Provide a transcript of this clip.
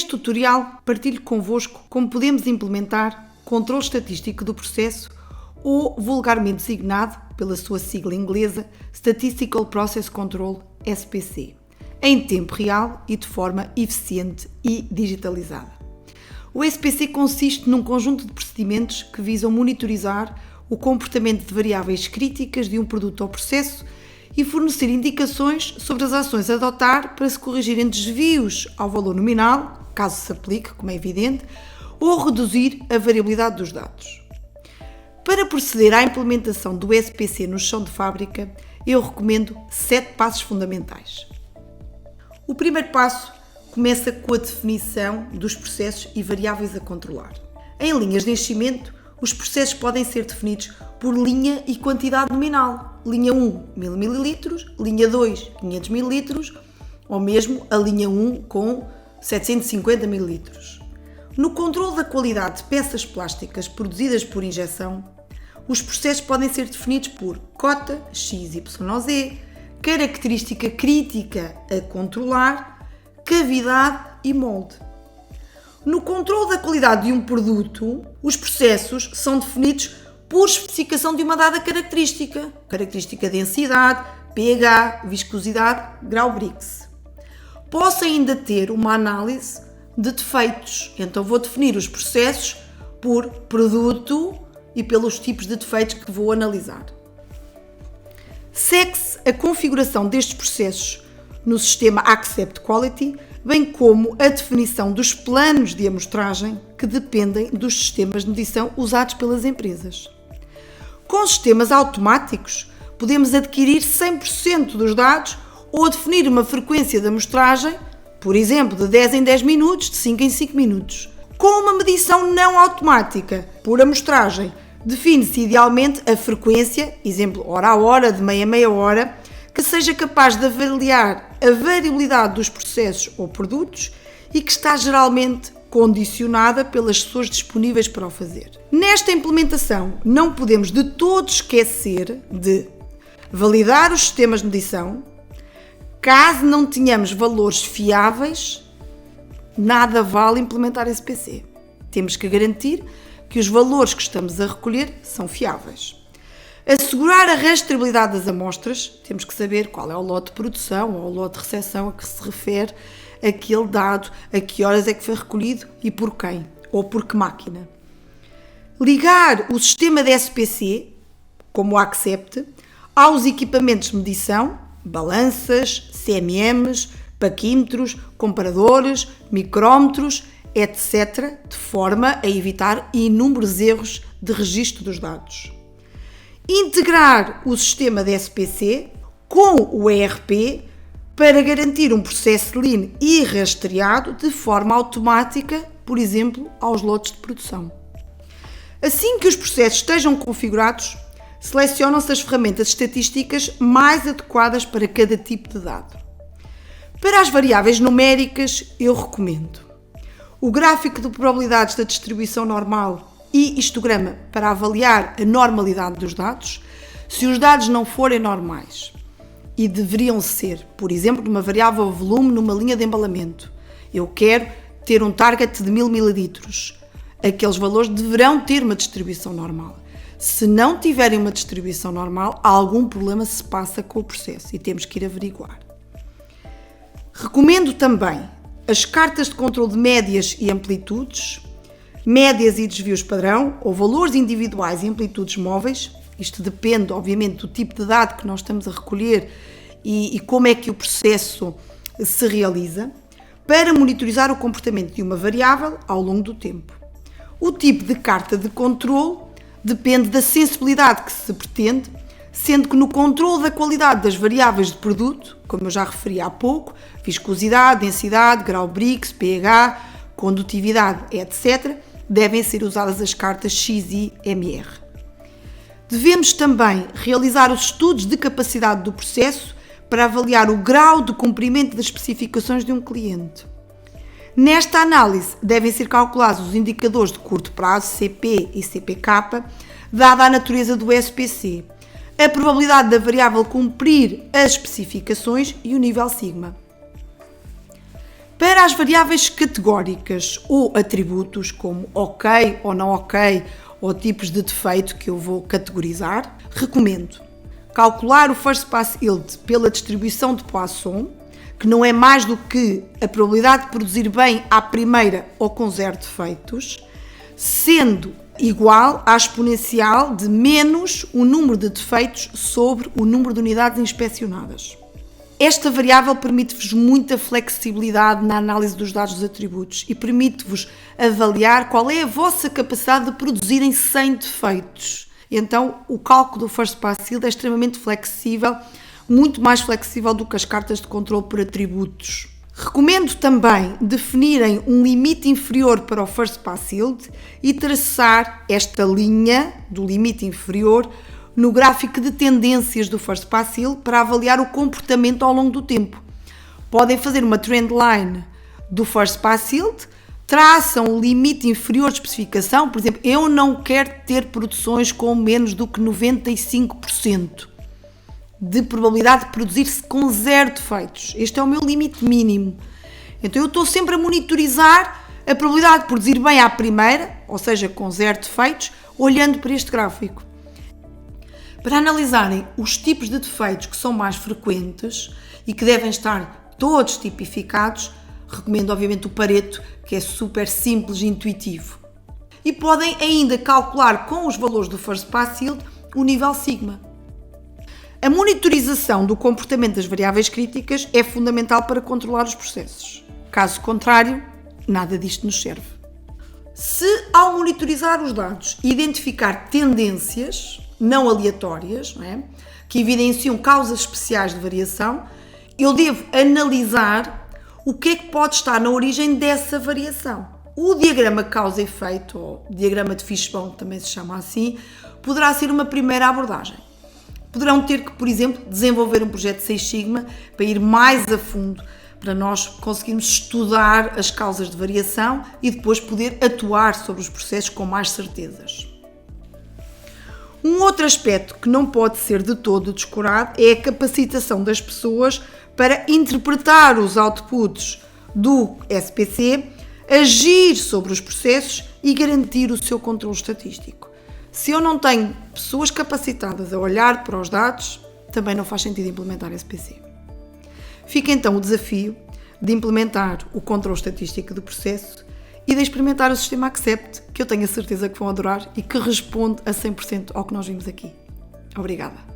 Neste tutorial partilho convosco como podemos implementar controle estatístico do processo ou vulgarmente designado pela sua sigla inglesa Statistical Process Control SPC, em tempo real e de forma eficiente e digitalizada. O SPC consiste num conjunto de procedimentos que visam monitorizar o comportamento de variáveis críticas de um produto ou processo e fornecer indicações sobre as ações a adotar para se corrigirem desvios ao valor nominal, caso se aplique, como é evidente, ou reduzir a variabilidade dos dados. Para proceder à implementação do SPC no chão de fábrica, eu recomendo 7 passos fundamentais. O primeiro passo começa com a definição dos processos e variáveis a controlar. Em linhas de enchimento, os processos podem ser definidos por linha e quantidade nominal. Linha 1, 1000 ml, linha 2, 500 ml, ou mesmo a linha 1 com 750 ml. No controle da qualidade de peças plásticas produzidas por injeção, os processos podem ser definidos por cota, XYZ, característica crítica a controlar, cavidade e molde. No controle da qualidade de um produto, os processos são definidos por especificação de uma dada característica densidade, pH, viscosidade, grau Brix. Posso ainda ter uma análise de defeitos, então vou definir os processos por produto e pelos tipos de defeitos que vou analisar. Segue-se a configuração destes processos no sistema Accept Quality, bem como a definição dos planos de amostragem que dependem dos sistemas de medição usados pelas empresas. Com sistemas automáticos, podemos adquirir 100% dos dados ou definir uma frequência de amostragem, por exemplo, de 10 em 10 minutos, de 5 em 5 minutos. Com uma medição não automática, por amostragem, define-se idealmente a frequência, exemplo, hora a hora, de meia a meia hora, que seja capaz de avaliar a variabilidade dos processos ou produtos e que está geralmente condicionada pelas pessoas disponíveis para o fazer. Nesta implementação, não podemos de todo esquecer de validar os sistemas de medição. Caso não tenhamos valores fiáveis, nada vale implementar SPC. Temos que garantir que os valores que estamos a recolher são fiáveis. Assegurar a rastreabilidade das amostras, temos que saber qual é o lote de produção ou o lote de recepção a que se refere aquele dado, a que horas é que foi recolhido e por quem, ou por que máquina. Ligar o sistema de SPC, como o Accept, aos equipamentos de medição, balanças, CMMs, paquímetros, comparadores, micrómetros, etc., de forma a evitar inúmeros erros de registro dos dados. Integrar o sistema de SPC com o ERP para garantir um processo Lean e rastreado de forma automática, por exemplo, aos lotes de produção. Assim que os processos estejam configurados, selecionam-se as ferramentas estatísticas mais adequadas para cada tipo de dado. Para as variáveis numéricas, eu recomendo o gráfico de probabilidades da distribuição normal e histograma para avaliar a normalidade dos dados, se os dados não forem normais, e deveriam ser, por exemplo, numa variável volume numa linha de embalamento. Eu quero ter um target de 1000 ml. Aqueles valores deverão ter uma distribuição normal. Se não tiverem uma distribuição normal, algum problema se passa com o processo e temos que ir averiguar. Recomendo também as cartas de controle de médias e amplitudes, médias e desvios padrão, ou valores individuais e amplitudes móveis. Isto depende, obviamente, do tipo de dado que nós estamos a recolher e como é que o processo se realiza, para monitorizar o comportamento de uma variável ao longo do tempo. O tipo de carta de controle depende da sensibilidade que se pretende, sendo que no controle da qualidade das variáveis de produto, como eu já referi há pouco, viscosidade, densidade, grau Brix, pH, condutividade, etc., devem ser usadas as cartas X e MR. Devemos também realizar os estudos de capacidade do processo para avaliar o grau de cumprimento das especificações de um cliente. Nesta análise devem ser calculados os indicadores de curto prazo, CP e CPK, dada a natureza do SPC, a probabilidade da variável cumprir as especificações e o nível sigma. Para as variáveis categóricas ou atributos, como ok ou não ok, ou tipos de defeito que eu vou categorizar, recomendo calcular o First Pass Yield pela distribuição de Poisson, que não é mais do que a probabilidade de produzir bem à primeira ou com 0 defeitos, sendo igual à exponencial de menos o número de defeitos sobre o número de unidades inspecionadas. Esta variável permite-vos muita flexibilidade na análise dos dados dos atributos e permite-vos avaliar qual é a vossa capacidade de produzirem sem defeitos. Então, o cálculo do First Pass Yield é extremamente flexível, muito mais flexível do que as cartas de controle por atributos. Recomendo também definirem um limite inferior para o First Pass Yield e traçar esta linha do limite inferior no gráfico de tendências do First Pass Yield para avaliar o comportamento ao longo do tempo. Podem fazer uma trendline do First Pass Yield, traçam o limite inferior de especificação, por exemplo, eu não quero ter produções com menos do que 95% de probabilidade de produzir-se com 0 defeitos. Este é o meu limite mínimo. Então eu estou sempre a monitorizar a probabilidade de produzir bem à primeira, ou seja, com 0 defeitos, olhando para este gráfico. Para analisarem os tipos de defeitos que são mais frequentes e que devem estar todos tipificados, recomendo obviamente o Pareto, que é super simples e intuitivo. E podem ainda calcular com os valores do First Pass Yield o nível sigma. A monitorização do comportamento das variáveis críticas é fundamental para controlar os processos. Caso contrário, nada disto nos serve. Se ao monitorizar os dados identificar tendências não aleatórias, não é, que evidenciam causas especiais de variação, eu devo analisar o que é que pode estar na origem dessa variação. O diagrama causa-efeito, ou diagrama de Fishbone, também se chama assim, poderá ser uma primeira abordagem. Poderão ter que, por exemplo, desenvolver um projeto Six Sigma para ir mais a fundo, para nós conseguirmos estudar as causas de variação e depois poder atuar sobre os processos com mais certezas. Um outro aspecto que não pode ser de todo descurado é a capacitação das pessoas para interpretar os outputs do SPC, agir sobre os processos e garantir o seu controle estatístico. Se eu não tenho pessoas capacitadas a olhar para os dados, também não faz sentido implementar SPC. Fica então o desafio de implementar o controle estatístico do processo e de experimentar o sistema Accept, que eu tenho a certeza que vão adorar e que responde a 100% ao que nós vimos aqui. Obrigada.